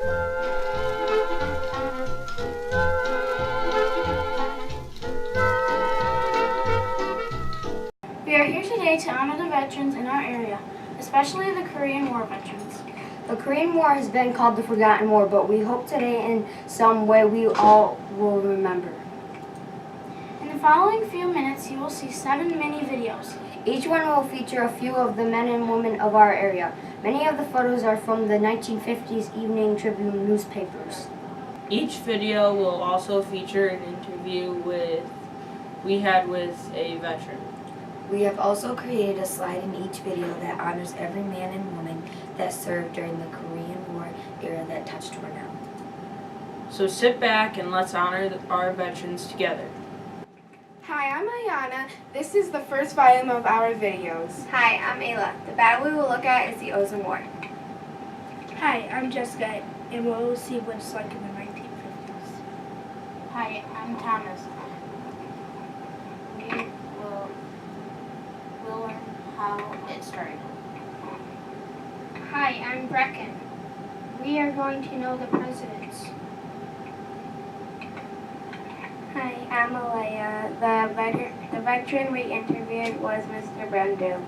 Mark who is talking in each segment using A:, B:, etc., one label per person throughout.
A: We are here today to honor the veterans in our area, especially the Korean War veterans.
B: The Korean War has been called the Forgotten War, but we hope today in some way we all will remember.
A: In the following few minutes, you will see 7 mini videos.
B: Each one will feature a few of the men and women of our area. Many of the photos are from the 1950s Evening Tribune newspapers.
C: Each video will also feature an interview we had with a veteran.
D: We have also created a slide in each video that honors every man and woman that served during the Korean War era that touched Hornell.
C: So sit back and let's honor our veterans together.
E: Hi, I'm Ayana. This is the first volume of our videos.
F: Hi, I'm Ayla. The battle we will look at is the Ozone War.
A: Hi, I'm Jessica, and we'll see what it's like in the 1950s. Hi, I'm Thomas. We'll learn how it started. Hi, I'm Brecken. We are going to know the presidents.
F: Hi, I'm Alea. The veteran we interviewed was Mr. Brandel.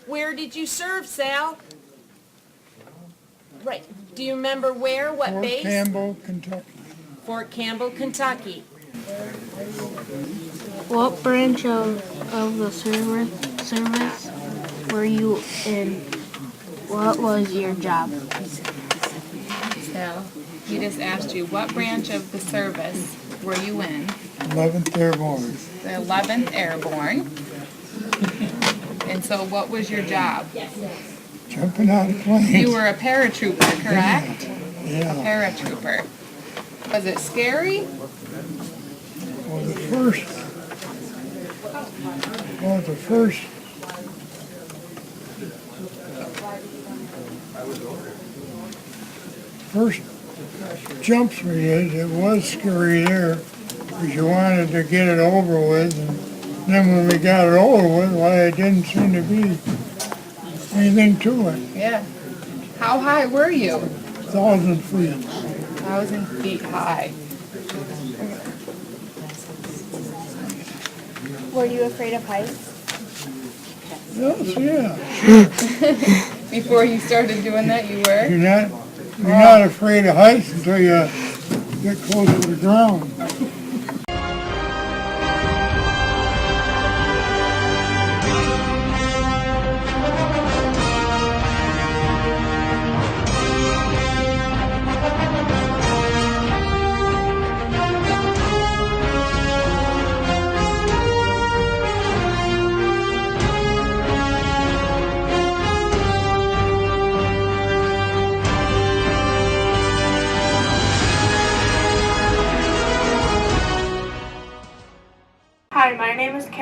G: Where did you serve, Sal? Right. Do you remember where? What base?
H: Fort Campbell, Kentucky.
G: Fort Campbell, Kentucky.
A: What branch of the service were you in? What was your job?
I: So, he just asked you, what branch of the service were you in?
H: 11th Airborne.
I: The 11th Airborne. And so what was your job?
H: Jumping out of planes.
I: You were a paratrooper, correct?
H: Yeah.
I: A paratrooper. Was it scary?
H: Well, the first jumps we did, it was scary there because you wanted to get it over with, and then when we got it over with, why it didn't seem to be anything to it.
I: Yeah. How high were you?
H: 1,000 feet.
I: 1,000 feet high.
F: Were you afraid of heights?
H: Yes, yeah.
I: Before you started doing that, you were?
H: You're not afraid of heights until you get close to the ground.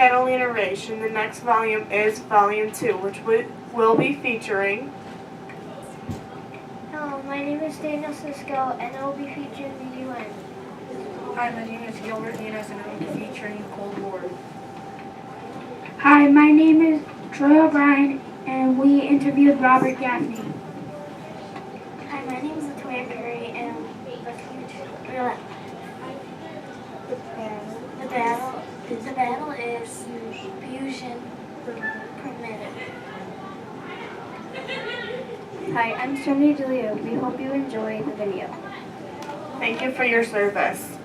E: Catalina Rhee. The next volume is Volume 2, which will be featuring.
F: Hello, my name is Daniel Sisko, and I will be featuring the UN.
B: Hi, my name is Gilbert Venus, and I will be featuring Cold War.
F: Hi, my name is Troy O'Brien, and we interviewed Robert Gaffney. Hi, my name is Latoya Perry, and the battle is Pusan permitted. Hi, I'm Sonia DeLeo. We hope you enjoy the video.
E: Thank you for your service.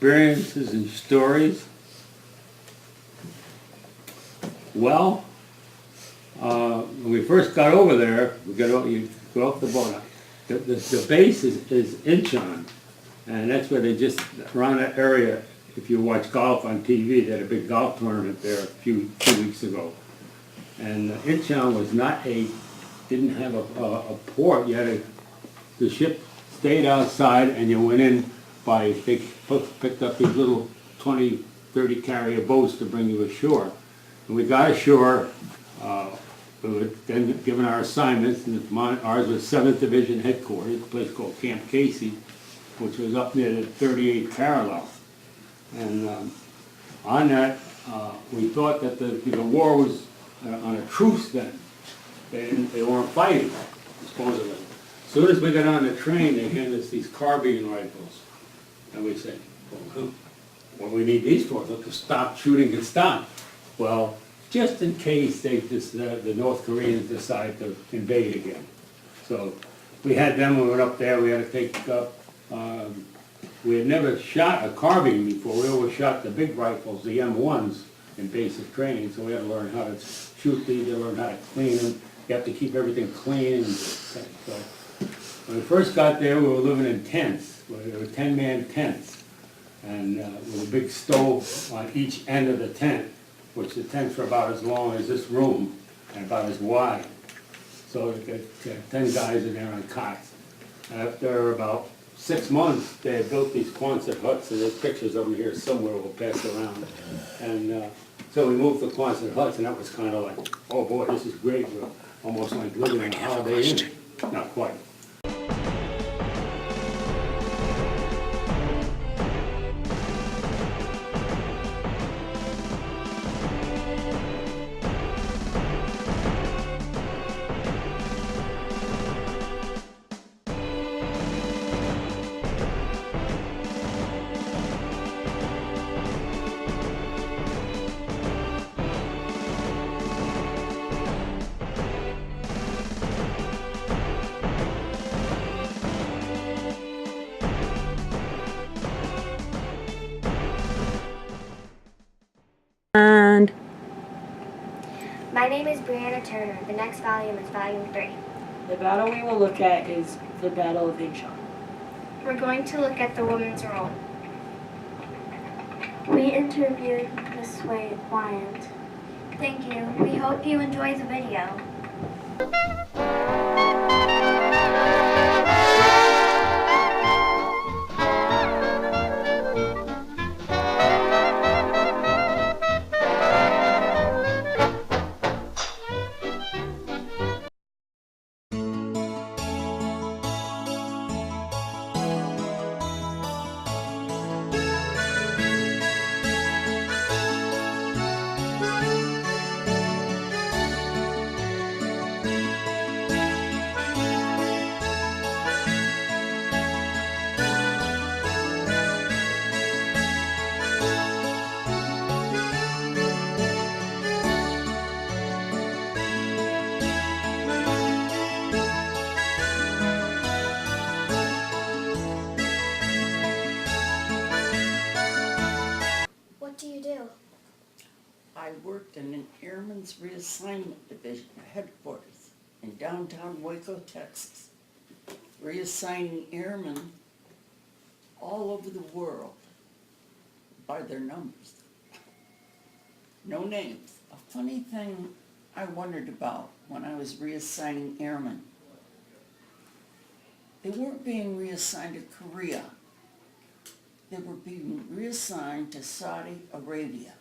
J: Experiences and stories. Well, when we first got over there, you go off the boat. The base is Inchon, and that's where they just, around that area, if you watch golf on TV, they had a big golf tournament there a few weeks ago. And Incheon was didn't have a port. The ship stayed outside and you went in they picked up these little 20, 30 carrier boats to bring you ashore. And we got ashore, we were then given our assignments, and ours was 7th Division headquarters, a place called Camp Casey, which was up near the 38th parallel. And on that, we thought that the war was on a truce then. They weren't fighting, supposedly. As soon as we got on the train, they handed us these carbine rifles. And we said, well, what do we need these for? To stop shooting and stop. Well, just in case the North Koreans decide to invade again. So we had them, we went up there, we had to take up, we had never shot a carbine before. We always shot the big rifles, the M1s, in basic training. So we had to learn how to shoot these, to learn how to clean them. You have to keep everything clean. So when we first got there, we were living in tents. There were 10-man tents, and with a big stove on each end of the tent, which the tents were about as long as this room and about as wide. So there were 10 guys in there on cots. After about 6 months, they had built these Quonset huts, and there's pictures of them here somewhere we'll pass around. And so we moved to Quonset huts, and that was kind of like, oh boy, this is great. We're almost like living in a Holiday Inn. Not quite.
F: My name is Brianna Turner. The next volume is Volume 3.
C: The battle we will look at is the Battle of Inchon.
F: We're going to look at the women's role. We interviewed Miss Wyant. Thank you. We hope you enjoy the video.
K: I worked in an Airman's Reassignment Division headquarters in downtown Waco, Texas, reassigning airmen all over the world by their numbers. No names. A funny thing I wondered about when I was reassigning airmen. They weren't being reassigned to Korea. They were being reassigned to Saudi Arabia.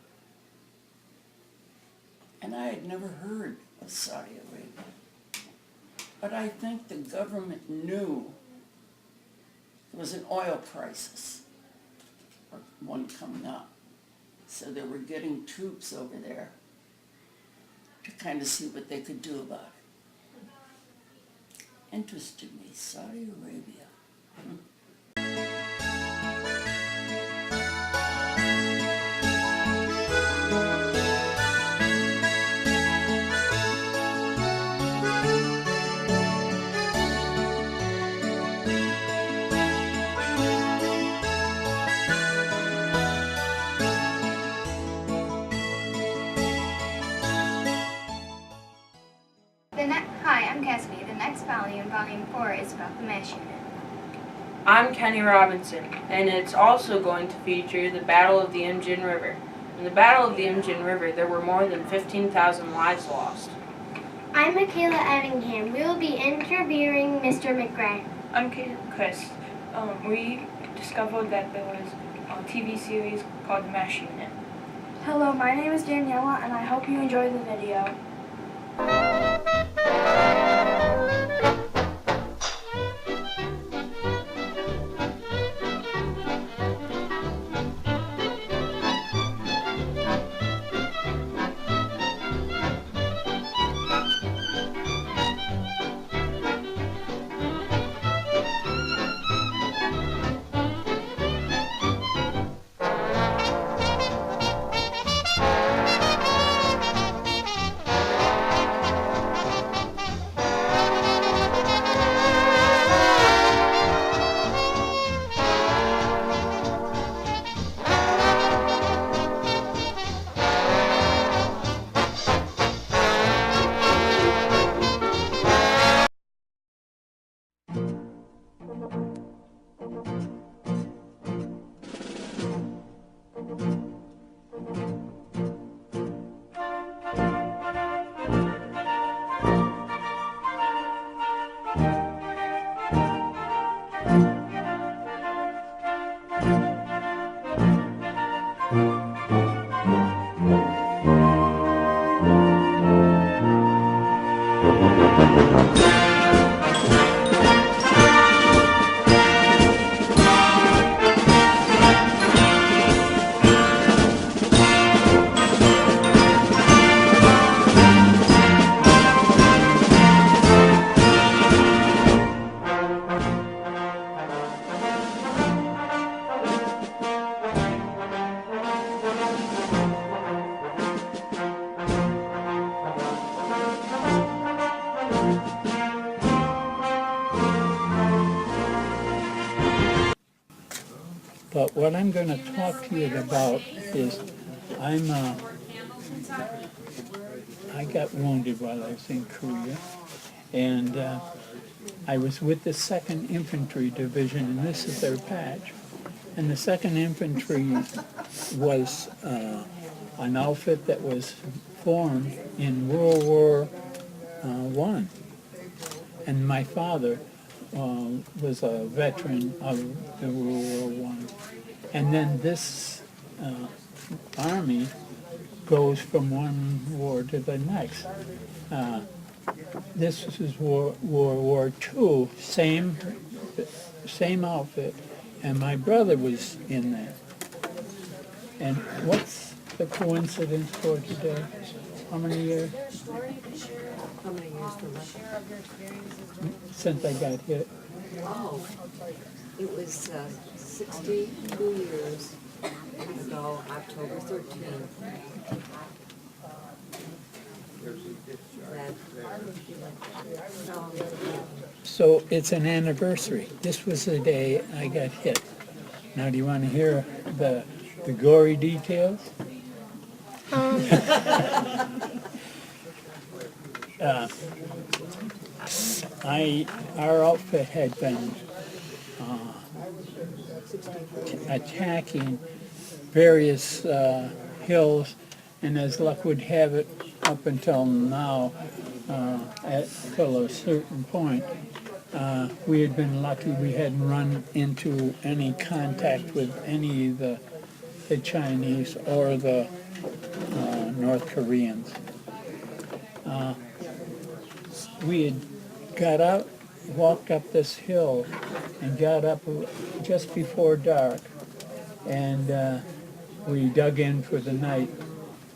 K: And I had never heard of Saudi Arabia. But I think the government knew there was an oil crisis, or one coming up. So they were getting troops over there to kind of see what they could do about it. Interested me, Saudi Arabia.
F: Hi, I'm Cassidy. The next volume, Volume 4, is about the MASH unit.
C: I'm Kenny Robinson, and it's also going to feature the Battle of the Imjin River. In the Battle of the Imjin River, there were more than 15,000 lives lost.
F: I'm Michaela Evingham. We will be interviewing Mr. McGrath.
L: I'm Chris. We discovered that there was a TV series called The MASH Unit.
F: Hello, my name is Daniela, and I hope you enjoy the video.
H: But what I'm going to talk to you about is I got wounded while I was in Korea, and I was with the Second Infantry Division, and this is their patch. And the Second Infantry was an outfit that was formed in World War I. And my father was a veteran of the World War I. And then this army goes from one war to the next. This is World War II, same outfit, and my brother was in that. And what's the coincidence for today? How many years?
M: How many years for what?
H: Since I got hit.
M: Oh, it was 62 years ago, October 13th.
H: So it's an anniversary. This was the day I got hit. Now, do you want to hear the gory details?
N: Our outfit had been attacking various hills, and as luck would have it, up until now, till a certain point, we had been lucky we hadn't run into any contact with any of the Chinese or the North Koreans. We had got out, walked up this hill, and got up just before dark, and we dug in for the night.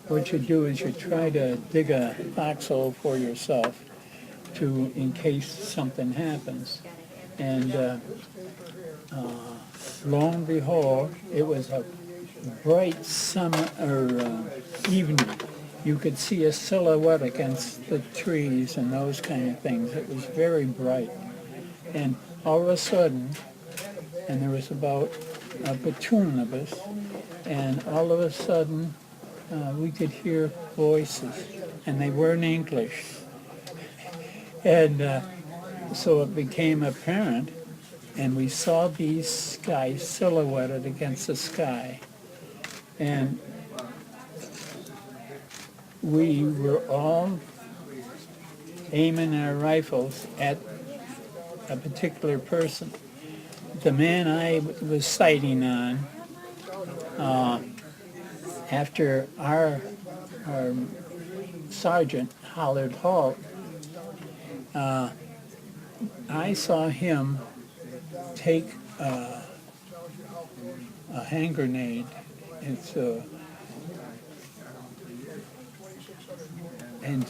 N: What you do is you try to dig a foxhole for yourself in case something happens. And lo and behold, it was a bright summer or evening. You could see a silhouette against the trees and those kind of things. It was very bright. And all of a sudden, and there was about a platoon of us, and all of a sudden we could hear voices, and they were in English. And so it became apparent, and we saw these guys silhouetted against the sky. And we were all aiming our rifles at a particular person. The man I was sighting on, after our sergeant hollered halt, I saw him take a hand grenade. And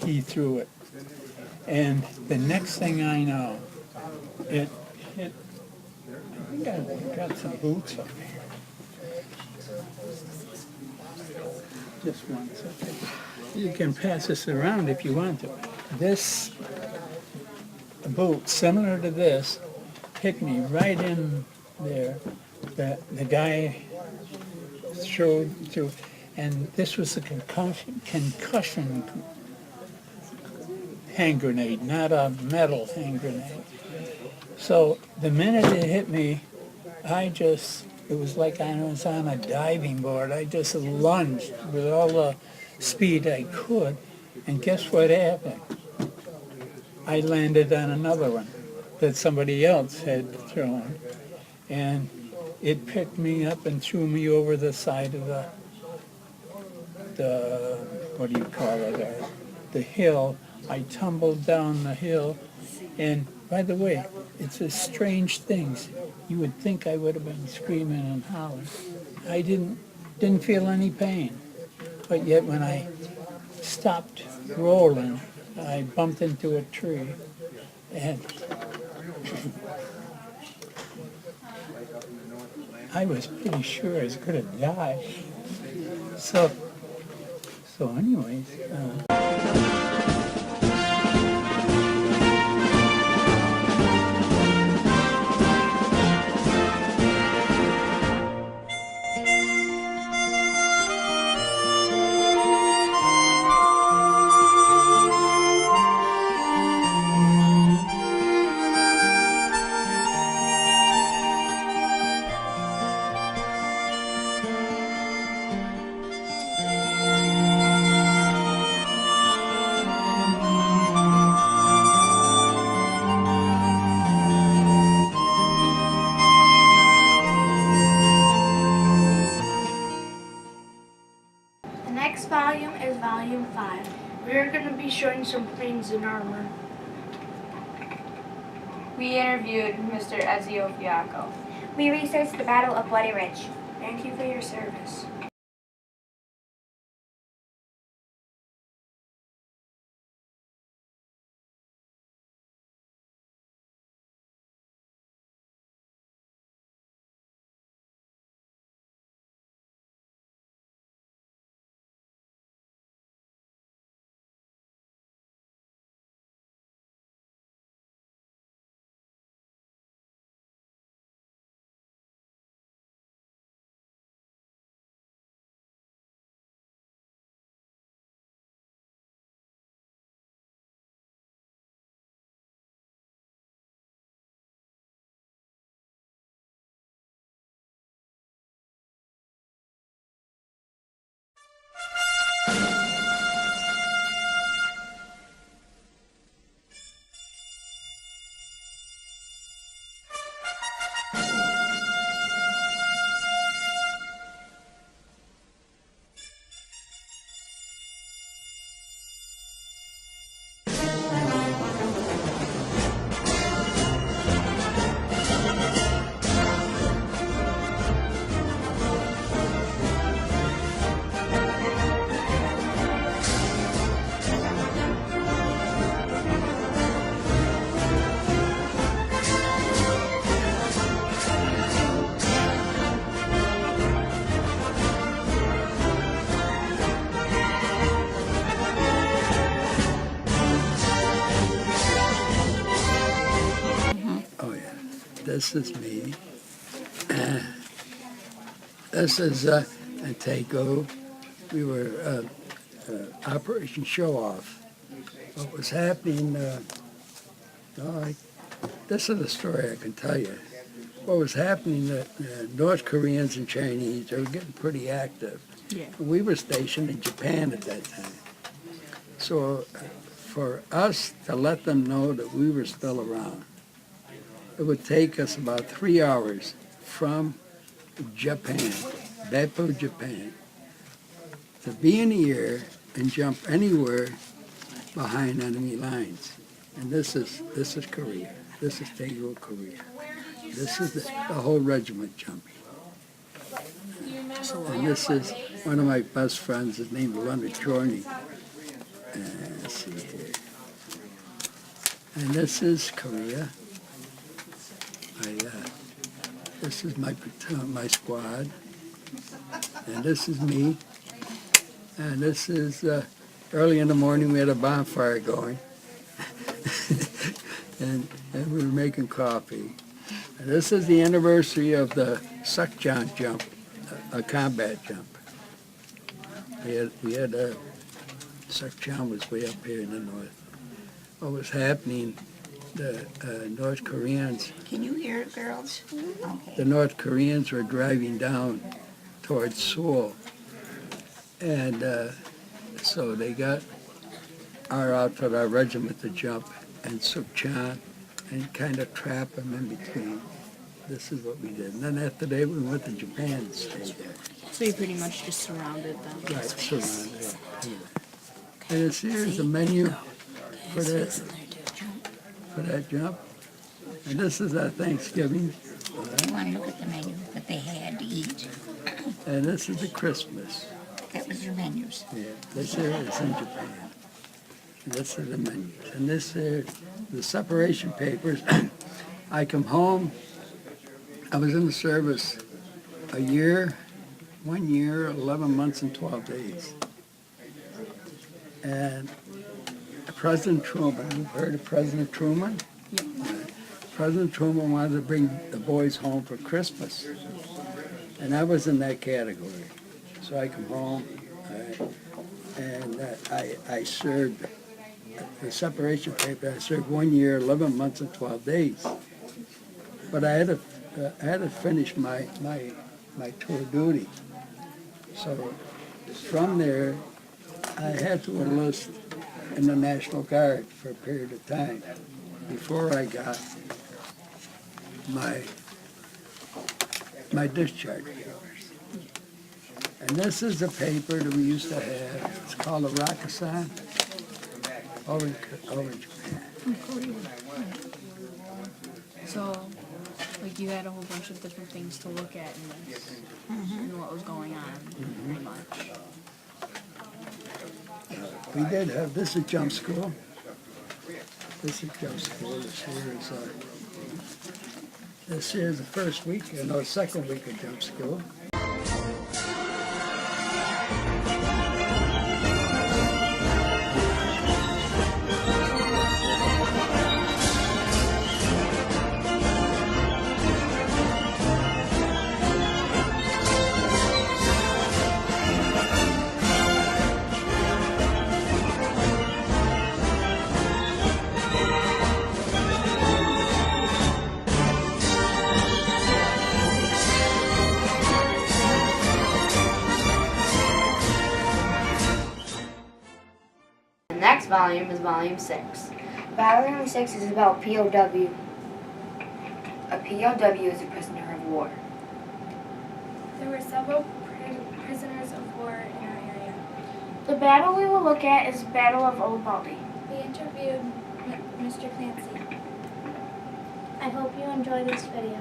N: he threw it. And the next thing I know, it hit. I think I've got some boots up here. Just one second. You can pass this around if you want to. This boot, similar to this, hit me right in there. The guy showed through, and this was a concussion hand grenade, not a metal hand grenade. So the minute it hit me, it was like I was on a diving board. I just lunged with all the speed I could, and guess what happened? I landed on another one that somebody else had thrown, and it picked me up and threw me over the side of the what do you call it, the hill. I tumbled down the hill, and by the way, it's a strange things. You would think I would have been screaming and hollering. I didn't feel any pain, but yet when I stopped rolling, I bumped into a tree, and I was pretty sure I was going to die. So anyways.
F: The next volume is volume 5. We are going to be showing some planes in armor.
L: We interviewed Mr. Ezio Fiacco.
B: We researched the Battle of Bloody Ridge.
F: Thank you for your service.
O: this is me. This is Antago. We were Operation Show Off. What was happening, this is a story I can tell you. What was happening, North Koreans and Chinese, they were getting pretty active.
A: Yeah.
O: We were stationed in Japan at that time. So for us to let them know that we were still around, it would take us about 3 hours from Japan, Beppo, Japan, to be in the air and jump anywhere behind enemy lines. And this is Korea. This is Daegu, Korea. This is the whole regiment jumping. And this is one of my best friends. His name is Leonard Jorney. Let's see here. And this is Korea. This is my platoon, my squad. And this is me. And this is early in the morning. We had a bonfire going. and we were making coffee. And this is the anniversary of the Sukchon Jump, a combat jump. We had Sukchon was way up here in the north. What was happening, the North Koreans...
P: Can you hear it, girls? Okay.
O: The North Koreans were driving down towards Seoul. And so they got our outfit, our regiment to jump in Sukchon and kind of trap them in between. This is what we did. And then after that, we went to Japan and stayed there.
A: So you pretty much just surrounded them.
O: Right, surrounded. Yeah. And here's the menu for that jump. And this is our Thanksgiving.
P: I want to look at the menu, what they had to eat.
O: And this is the Christmas.
P: That was your menus.
O: Yeah, this here is in Japan. And this is the menus. And this here, the separation papers. I come home. I was in the service 1 year, 11 months, and 12 days. And President Truman, you've heard of President Truman?
A: Yeah.
O: President Truman wanted to bring the boys home for Christmas. And I was in that category. So I come home, and I served the separation paper. I served 1 year, 11 months, and 12 days. But I had to finish my tour duty. So from there, I had to enlist in the National Guard for a period of time before I got my discharge papers. And this is the paper that we used to have. It's called a Rakusan over in Japan.
A: So, like, you had a whole bunch of different things to look at in this, and what was going on, pretty much.
O: We did have, this is jump school. This is the first week, second week of jump school.
B: The next volume is volume 6. Volume 6 is about POW. A POW is a prisoner of war.
F: There were several prisoners of war in our area. The battle we will look at is Battle of Old Baldy.
Q: We interviewed Mr. Clancy. I hope you enjoy this video.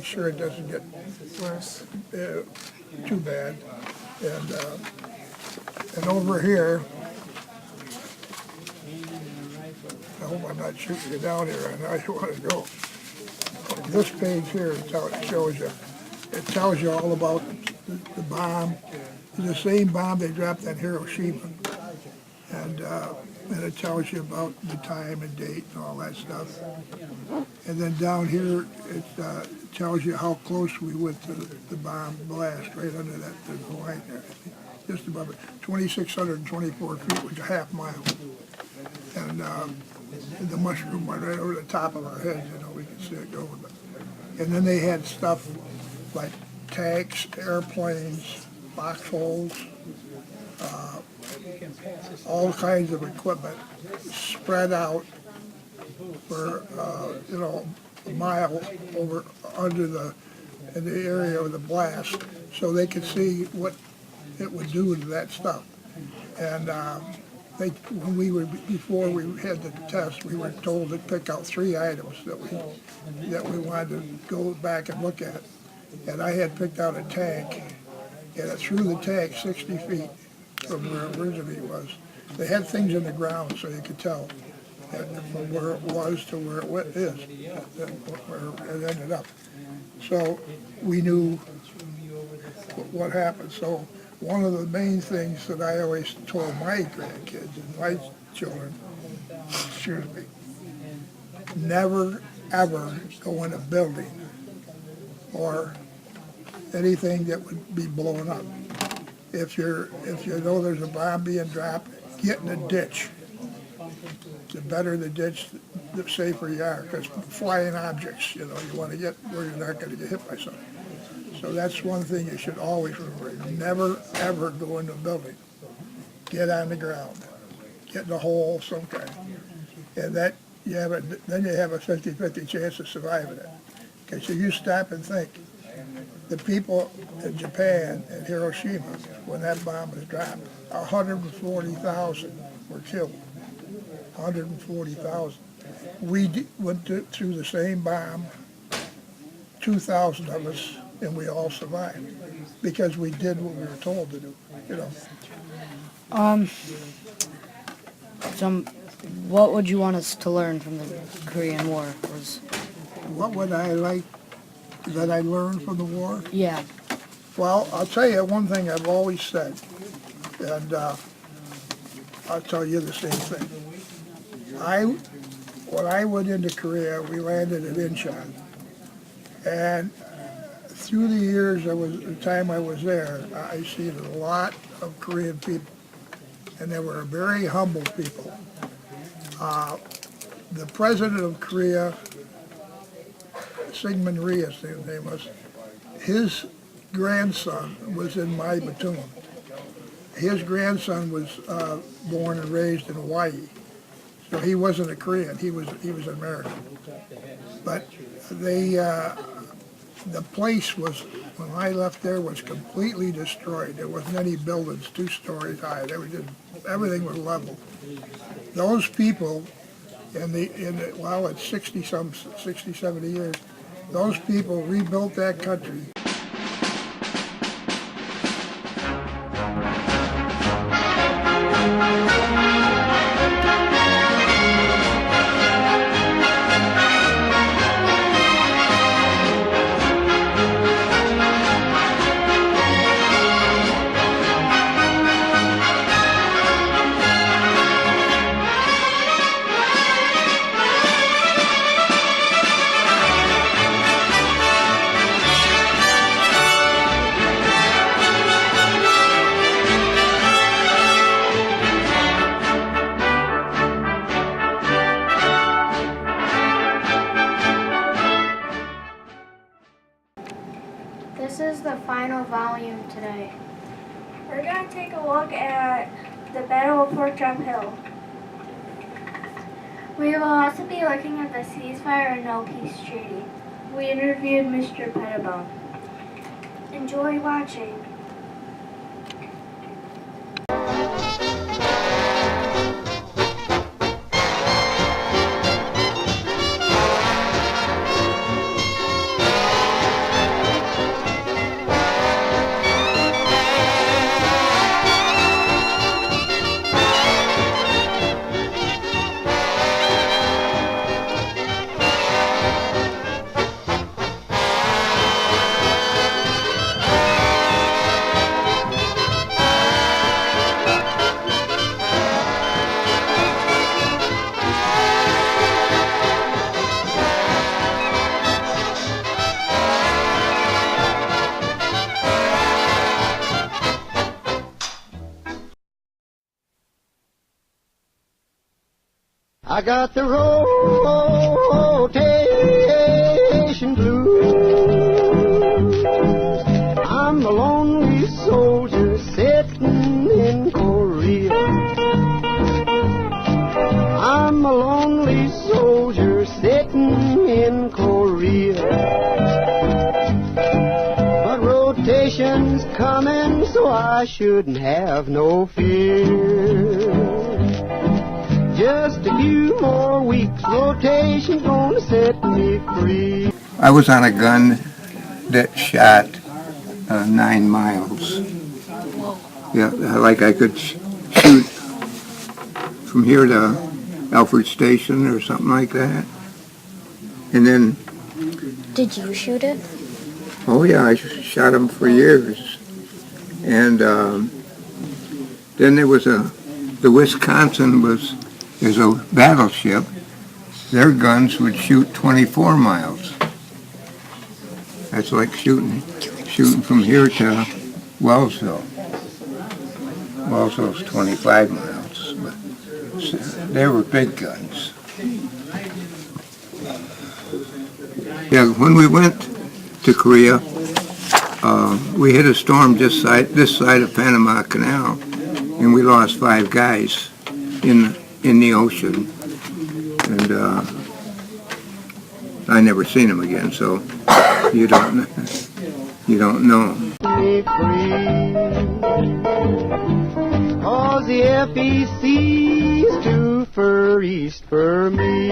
H: sure it doesn't get worse, too bad. And over here, I hope I'm not shooting you down here. I know you want to go. This page here shows you. It tells you all about the bomb. It's the same bomb they dropped on Hiroshima, and it tells you about the time and date and all that stuff. And then down here, it tells you how close we went to the bomb blast, right under that line there. Just above it, 2,624 feet, which is a half mile. And the mushroom went right over the top of our heads, you know, we could see it going. And then they had stuff like tanks, airplanes, foxholes, all kinds of equipment spread out for, you know, a mile over in the area of the blast, so they could see what it would do to that stuff. And before we had the test, we were told to pick out 3 items that we wanted to go back and look at. And I had picked out a tank, and it threw the tank 60 feet from where it originally was. They had things in the ground so you could tell from where it was to where it is, where it ended up. So we knew what happened. So one of the main things that I always told my grandkids and my children, never ever go in a building or anything that would be blown up. If you know there's a bomb being dropped, get in a ditch. The better the ditch, the safer you are, because flying objects, you know, you want to get where you're not going to get hit by something. So that's one thing you should always remember. Never, ever go into a building. Get on the ground. Get in a hole of some kind. And then you have a 50-50 chance of surviving it. Okay, so you stop and think. The people in Japan and Hiroshima, when that bomb was dropped, 140,000 were killed. 140,000. We went through the same bomb, 2,000 of us, and we all survived because we did what we were told to do, you know.
B: What would you want us to learn from the Korean War?
H: What would I like that I learned from the war?
B: Yeah.
H: Well, I'll tell you one thing I've always said, and I'll tell you the same thing. When I went into Korea, we landed at Incheon, and through the years, the time I was there, I seen a lot of Korean people, and they were very humble people. The president of Korea, Syngman Rhee, his name was, his grandson was in my platoon. His grandson was born and raised in Hawaii, so he wasn't a Korean. He was an American. But the place was, when I left there, was completely destroyed. There wasn't any buildings 2 stories high. Everything was level. Those people, it's 60, 70 years, those people rebuilt that country.
Q: This is the final volume today.
F: We're going to take a look at the Battle of Fort Jump Hill.
Q: We will also be looking at the ceasefire and no peace treaty.
F: We interviewed Mr. Pettibone. Enjoy watching.
R: I got the rotation blues. I'm a lonely soldier sitting in Korea. I'm a lonely soldier sitting in Korea. But rotation's coming, so I shouldn't have no fear. Just a few more weeks, rotation's gonna set me free.
S: I was on a gun that shot 9 miles. Yeah, like I could shoot from here to Alfred Station or something like that. And then,
Q: Did you shoot it?
S: oh yeah, I shot them for years. And then there was the Wisconsin is a battleship. Their guns would shoot 24 miles. That's like shooting from here to Wellsville. Wellsville's 25 miles, but they were big guns. Yeah, when we went to Korea, we hit a storm this side of Panama Canal, and we lost 5 guys in the ocean, and I never seen them again. So you don't know.
R: Cause the FEC's too far east for me.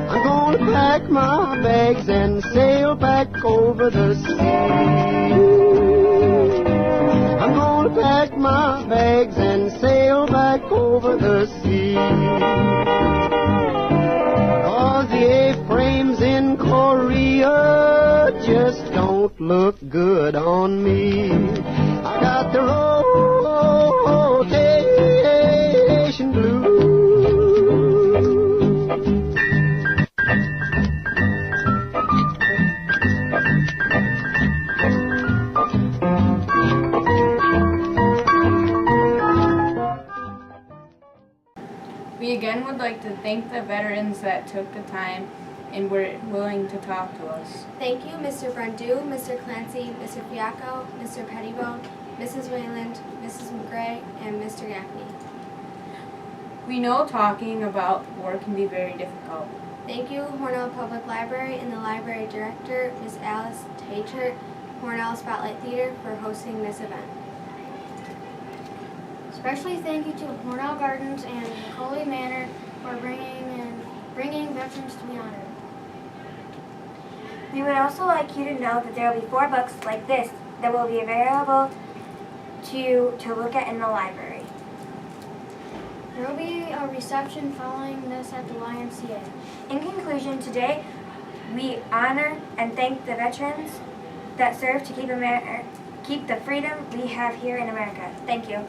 R: I'm gonna pack my bags and sail back over the sea. I'm gonna pack my bags and sail back over the sea. Cause the A-frames in Korea just don't look good on me. I got the rotation blues.
L: We again would like to thank the veterans that took the time and were willing to talk to us.
Q: Thank you, Mr. Brundu, Mr. Clancy, Mr. Fiacco, Mr. Pettibone, Mrs. Wayland, Mrs. McGray, and Mr. Gaffney.
L: We know talking about war can be very difficult.
Q: Thank you, Hornell Public Library and the Library Director, Ms. Alice Teichert, Hornell Spotlight Theater, for hosting this event. Especially thank you to Hornell Gardens and Coley Manor for bringing veterans to be honored.
F: We would also like you to know that there will be 4 books like this that will be available to look at in the library.
Q: There will be a reception following this at the YMCA.
F: In conclusion, today we honor and thank the veterans that serve to keep the freedom we have here in America. Thank you.